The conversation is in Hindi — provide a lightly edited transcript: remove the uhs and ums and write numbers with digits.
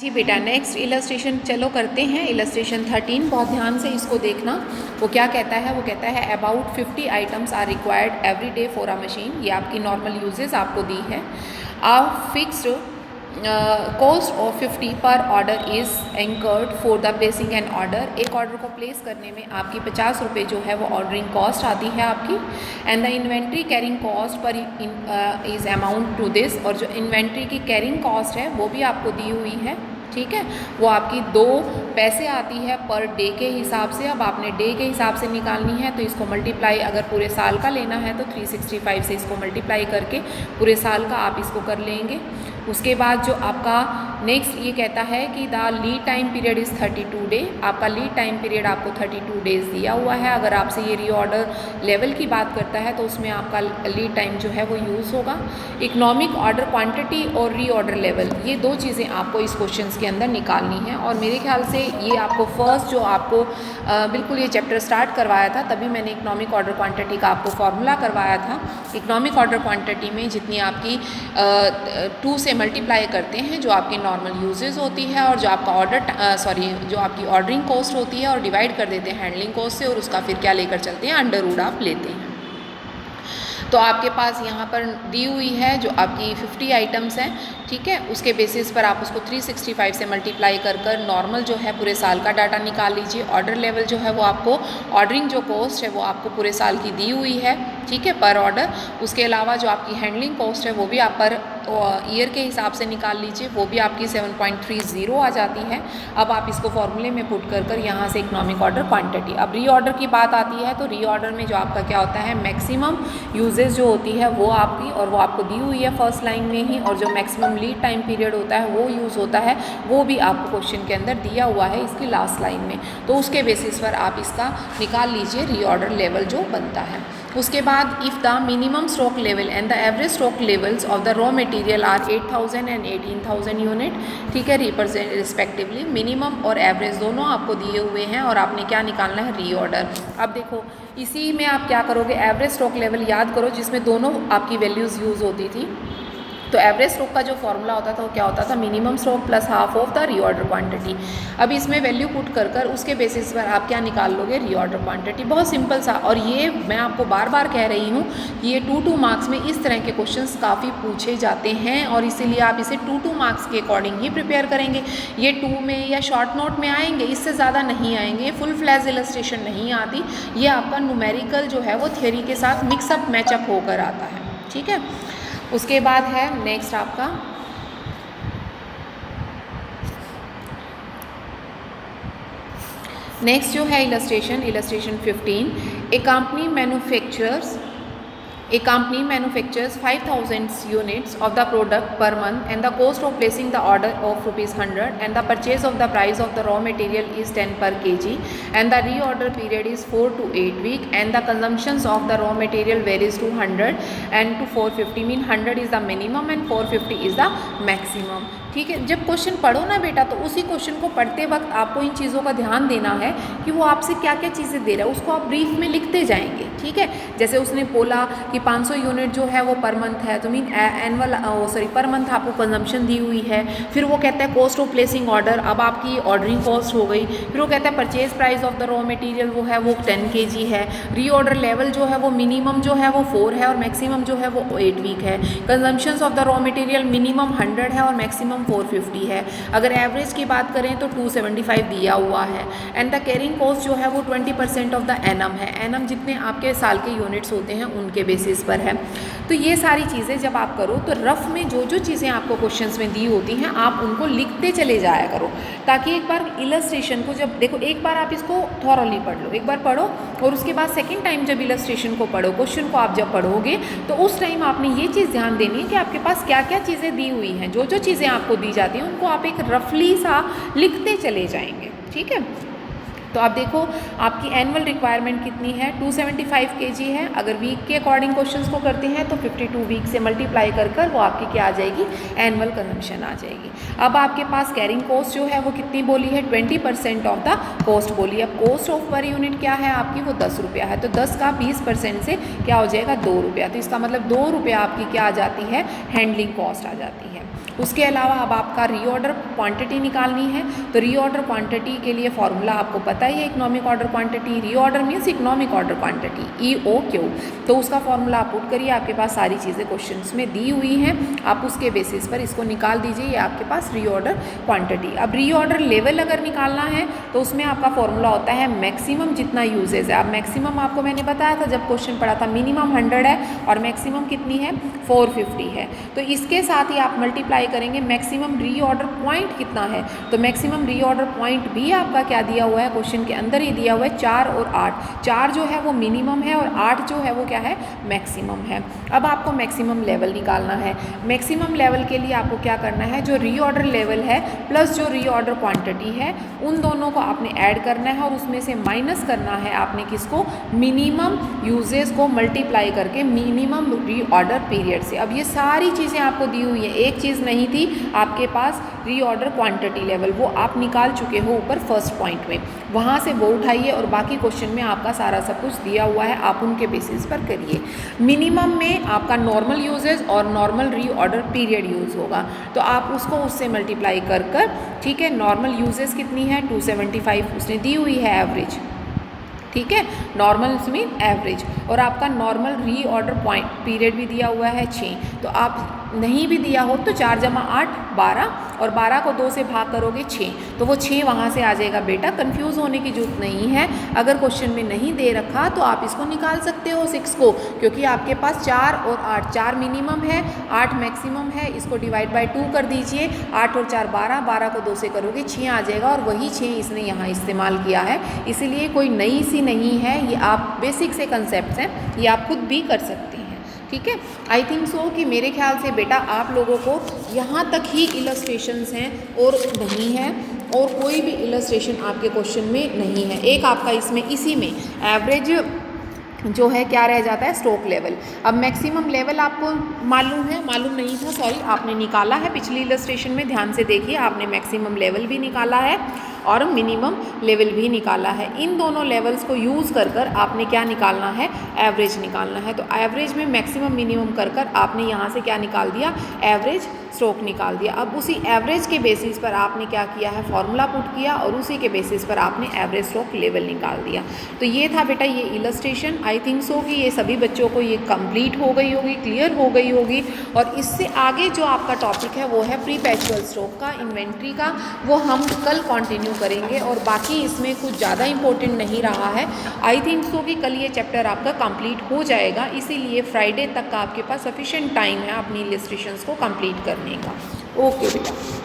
जी बेटा, नेक्स्ट इलस्ट्रेशन चलो करते हैं। इलस्ट्रेशन 13, बहुत ध्यान से इसको देखना। वो क्या कहता है? वो कहता है about 50 items are required every day for a machine. ये आपकी नॉर्मल यूजेस आपको दी है। आ फिक्स्ड कॉस्ट ऑफ 50 पर order is anchored for the placing an order. एक ऑर्डर को प्लेस करने में आपकी 50 रुपये जो है वो ऑर्डरिंग कॉस्ट आती है आपकी। And the inventory carrying cost per is amount to this. और जो इन्वेंट्री की कैरिंग कॉस्ट है वो भी आपको दी हुई है, ठीक है। वो आपकी 2 पैसे आती है पर डे के हिसाब से। अब आपने डे के हिसाब से निकालनी है तो इसको मल्टीप्लाई, अगर पूरे साल का लेना है तो 365 से इसको मल्टीप्लाई करके पूरे साल का आप इसको कर लेंगे। उसके बाद जो आपका नेक्स्ट ये कहता है कि the lead time period is 32 day. आपका लीड टाइम पीरियड आपको 32 डेज़ दिया हुआ है। अगर आपसे ये रीऑर्डर लेवल की बात करता है तो उसमें आपका लीड टाइम जो है वो यूज़ होगा। इकोनॉमिक ऑर्डर क्वांटिटी और रीऑर्डर लेवल, ये 2 चीज़ें आपको इस क्वेश्चन के अंदर निकालनी है। और मेरे ख्याल से ये आपको फर्स्ट जो आपको बिल्कुल ये चैप्टर स्टार्ट करवाया था तभी मैंने इकोनॉमिक ऑर्डर क्वांटिटी का आपको फॉर्मूला करवाया था। इकोनॉमिक ऑर्डर क्वांटिटी में जितनी आपकी 2 से मल्टीप्लाई करते हैं जो आपकी नॉर्मल यूजेस होती है और जो आपका जो आपकी ऑर्डरिंग कॉस्ट होती है, और डिवाइड कर देते हैं हैंडलिंग कॉस्ट से, और उसका फिर क्या लेकर चलते हैं, अंडर रूट आप लेते हैं। तो आपके पास यहाँ पर दी हुई है जो आपकी 50 आइटम्स हैं, ठीक है। उसके बेसिस पर आप उसको 365 से मल्टीप्लाई कर नॉर्मल जो है पूरे साल का डाटा निकाल लीजिए। ऑर्डर लेवल जो है वो आपको, ऑर्डरिंग जो कॉस्ट है वो आपको पूरे साल की दी हुई है, ठीक है, पर ऑर्डर। उसके अलावा जो आपकी हैंडलिंग कॉस्ट है वो भी आप पर ईयर के हिसाब से निकाल लीजिए, वो भी आपकी 7.30 आ जाती है। अब आप इसको फॉर्मूले में पुट कर यहाँ से इकोनॉमिक ऑर्डर क्वांटिटी। अब रीऑर्डर की बात आती है तो रीऑर्डर में जो आपका क्या होता है, मैक्सिमम यूजेस जो होती है वो आपकी, और वो आपको दी हुई है फर्स्ट लाइन में ही। और जो मैक्सिमम लीड टाइम पीरियड होता है वो यूज़ होता है, वो भी आपको क्वेश्चन के अंदर दिया हुआ है इसकी लास्ट लाइन में। तो उसके बेसिस पर आप इसका निकाल लीजिए रीऑर्डर लेवल जो बनता है। उसके बाद if the minimum stock level and the average stock levels of the raw material are 8000 and 18000 unit, ठीक है, रिप्रेजेंट रिस्पेक्टिवली। मिनिमम और एवरेज दोनों आपको दिए हुए हैं और आपने क्या निकालना है, रीऑर्डर। अब देखो इसी में आप क्या करोगे, एवरेज स्टॉक लेवल याद करो जिसमें दोनों आपकी वैल्यूज़ यूज़ होती थी। तो एवरेज स्टॉक का जो फॉर्मूला होता था वो क्या होता था, minimum stock plus half of the reorder quantity. अब इसमें वैल्यू पुट कर उसके बेसिस पर आप क्या निकाल लोगे, रीऑर्डर क्वांटिटी। बहुत सिंपल सा। और ये मैं आपको बार बार कह रही हूँ, ये 2 मार्क्स में इस तरह के क्वेश्चंस काफ़ी पूछे जाते हैं और इसीलिए आप इसे 2 मार्क्स के अकॉर्डिंग ही प्रिपेयर करेंगे। ये 2 में या शॉर्ट नोट में आएंगे, इससे ज़्यादा नहीं आएंगे। फुल फ्लैश इलस्ट्रेशन नहीं आती, ये आपका न्यूमेरिकल जो है वो थियोरी के साथ मिक्सअप मैचअप होकर आता है, ठीक है। उसके बाद है नेक्स्ट आपका नेक्स्ट जो है illustration 15। A company manufactures 5000 units of the product per month and the cost of placing the order of ₹100 and the purchase of the price of the raw material is 10 per kg and the reorder period is 4 to 8 week and the consumptions of the raw material varies to 100 and to 450, mean 100 is the minimum and 450 is the maximum, ठीक है। जब क्वेश्चन पढ़ो ना बेटा तो उसी क्वेश्चन को पढ़ते वक्त आपको इन चीज़ों का ध्यान देना है कि वो आपसे क्या क्या चीज़ें दे रहा है, उसको आप ब्रीफ में लिखते जाएंगे, ठीक है। जैसे उसने बोला कि 500 यूनिट जो है वो पर मंथ है, तो मीन एनुअल पर मंथ आपको कंजम्पशन दी हुई है। फिर वो कहता है कॉस्ट ऑफ प्लेसिंग ऑर्डर, अब आपकी ऑर्डरिंग कॉस्ट हो गई। फिर वो कहता है purchase price of the raw material वो है वो 10 kg है। रीऑर्डर लेवल जो है वो मिनिमम जो है वो 4 है और मैक्सिमम जो है वो 8 वीक है। Consumptions of the raw material minimum 100 है और मैक्सिमम 450 है। अगर एवरेज की बात करें तो 275 दिया हुआ है। एंड द कैरिंग कॉस्ट जो है वो 20% ऑफ द एनम है। एनम जितने आपके साल के यूनिट्स होते हैं उनके बेसिस पर है। तो ये सारी चीज़ें जब आप करो तो रफ में जो जो चीज़ें आपको क्वेश्चंस में दी होती हैं आप उनको लिखते चले जाया करो, ताकि एक बार इलस्ट्रेशन को जब देखो, एक बार आप इसको थॉरली पढ़ लो, एक बार पढ़ो और उसके बाद सेकेंड टाइम जब इलस्ट्रेशन को पढ़ो, क्वेश्चन को आप जब पढ़ोगे तो उस टाइम आपने ये चीज़ ध्यान देनी है कि आपके पास क्या क्या चीज़ें दी हुई हैं। जो जो चीज़ें आपको दी जाती हैं उनको आप एक रफली सा लिखते चले जाएंगे, ठीक है। तो आप देखो आपकी एनुअल रिक्वायरमेंट कितनी है, 275 kg है। अगर वीक के अकॉर्डिंग क्वेश्चंस को करते हैं तो 52 वीक से मल्टीप्लाई कर वो आपकी क्या आ जाएगी, एनुअल कंजम्पशन आ जाएगी। अब आपके पास कैरिंग कॉस्ट जो है वो कितनी बोली है, 20% ऑफ द कॉस्ट बोली है। अब कॉस्ट ऑफ पर यूनिट क्या है आपकी, वो 10 रुपया है। तो 10 का 20% से क्या हो जाएगा, 2 रुपया। तो इसका मतलब 2 रुपया आपकी क्या आ जाती है, हैंडलिंग कॉस्ट आ जाती है। उसके अलावा अब आपका रीऑर्डर क्वांटिटी निकालनी है। तो रीऑर्डर क्वांटिटी के लिए फॉर्मूला आपको पता ही है, economic order quantity. Reorder means economic order quantity, EOQ। तो उसका फॉर्मूला आप पुट करिए, आपके पास सारी चीज़ें क्वेश्चंस में दी हुई हैं, आप उसके बेसिस पर इसको निकाल दीजिए। ये आपके पास रीऑर्डर क्वांटिटी। अब रीऑर्डर लेवल अगर निकालना है तो उसमें आपका फॉर्मूला होता है मैक्सिमम जितना यूजेज है। अब मैक्सिमम आपको मैंने बताया था जब क्वेश्चन पढ़ा था, मिनिमम 100 है और मैक्सिमम कितनी है 450 है। तो इसके साथ ही आप मल्टीप्लाई करेंगे मैक्सिमम रीऑर्डर पॉइंट कितना है। तो मैक्सिमम रीऑर्डर पॉइंट भी आपका क्या दिया हुआ है, क्वेश्चन के अंदर ही दिया हुआ है 4 और 8। 4 जो है वो मिनिमम है और 8 जो है वो क्या है, मैक्सिमम है। अब आपको मैक्सिमम लेवल निकालना है। मैक्सिमम लेवल के लिए आपको क्या करना है, जो रीऑर्डर लेवल है प्लस जो रीऑर्डर क्वांटिटी है उन दोनों को आपने ऐड करना है और उसमें से माइनस करना है आपने किसको, मिनिमम यूजेस को मल्टीप्लाई करके मिनिमम रीऑर्डर पीरियड से। अब ये सारी चीज़ें आपको दी हुई है, एक चीज़ नहीं थी आपके पास रीऑर्डर क्वांटिटी लेवल, वो आप निकाल चुके हो ऊपर फर्स्ट पॉइंट में, वहाँ से वो उठाइए और बाकी क्वेश्चन में आपका सारा सब कुछ दिया हुआ है, आप उनके बेसिस पर करिए। मिनिमम में आपका नॉर्मल यूजेज और नॉर्मल रीऑर्डर पीरियड यूज़ होगा, तो आप उसको उससे मल्टीप्लाई कर कर, ठीक है। नॉर्मल यूजेज कितनी है 275 उसने दी हुई है एवरेज, ठीक है। नॉर्मल मीन एवरेज, और आपका नॉर्मल रीऑर्डर पॉइंट पीरियड भी दिया हुआ है 6। तो आप नहीं भी दिया हो तो 4 × 8 12 और 12 को 2 से भाग करोगे 6, तो वो 6 वहाँ से आ जाएगा। बेटा कंफ्यूज होने की जरूरत नहीं है, अगर क्वेश्चन में नहीं दे रखा तो आप इसको निकाल सकते हो 6 को, क्योंकि आपके पास 4 और 8, 4 मिनिमम है 8 मैक्सिमम है। इसको डिवाइड बाय 2 कर दीजिए, 8 और 4 12, 12 को 2 से करोगे 6 आ जाएगा, और वही 6 इसने यहाँ इस्तेमाल किया है। इसीलिए कोई नई सी नहीं है, ये आप बेसिक से कंसेप्ट हैं, ये आप खुद भी कर सकते हैं, ठीक है। आई थिंक सो कि मेरे ख्याल से बेटा आप लोगों को यहाँ तक ही इलस्ट्रेशंस हैं और नहीं है, और कोई भी इलस्ट्रेशन आपके क्वेश्चन में नहीं है। एक आपका इसमें इसी में एवरेज जो है क्या रह जाता है, स्ट्रोक लेवल। अब मैक्सिमम लेवल आपको मालूम है, मालूम नहीं था सॉरी, आपने निकाला है पिछली इलस्ट्रेशन में, ध्यान से देखिए, आपने मैक्सिमम लेवल भी निकाला है और मिनिमम लेवल भी निकाला है। इन दोनों लेवल्स को यूज़ कर कर आपने क्या निकालना है, एवरेज निकालना है। तो एवरेज में मैक्सिमम मिनिमम कर कर आपने यहाँ से क्या निकाल दिया, एवरेज स्ट्रोक निकाल दिया। अब उसी एवरेज के बेसिस पर आपने क्या किया है, फॉर्मूला पुट किया, और उसी के बेसिस पर आपने एवरेज स्ट्रोक लेवल निकाल दिया। तो ये था बेटा ये इलस्ट्रेशन। आई थिंक सो कि ये सभी बच्चों को ये कंप्लीट हो गई होगी, क्लियर हो गई होगी। और इससे आगे जो आपका टॉपिक है वो है प्रीपेचुअल स्ट्रोक का, इन्वेंट्री का, वो हम कल कंटिन्यू करेंगे, और बाकी इसमें कुछ ज़्यादा इंपॉर्टेंट नहीं रहा है। आई थिंक सो कि कल ये चैप्टर आपका कंप्लीट हो जाएगा, इसीलिए फ्राइडे तक का आपके पास सफिशिएंट टाइम है अपनी इलस्ट्रेशंस को कंप्लीट करने का। ओके बेटा।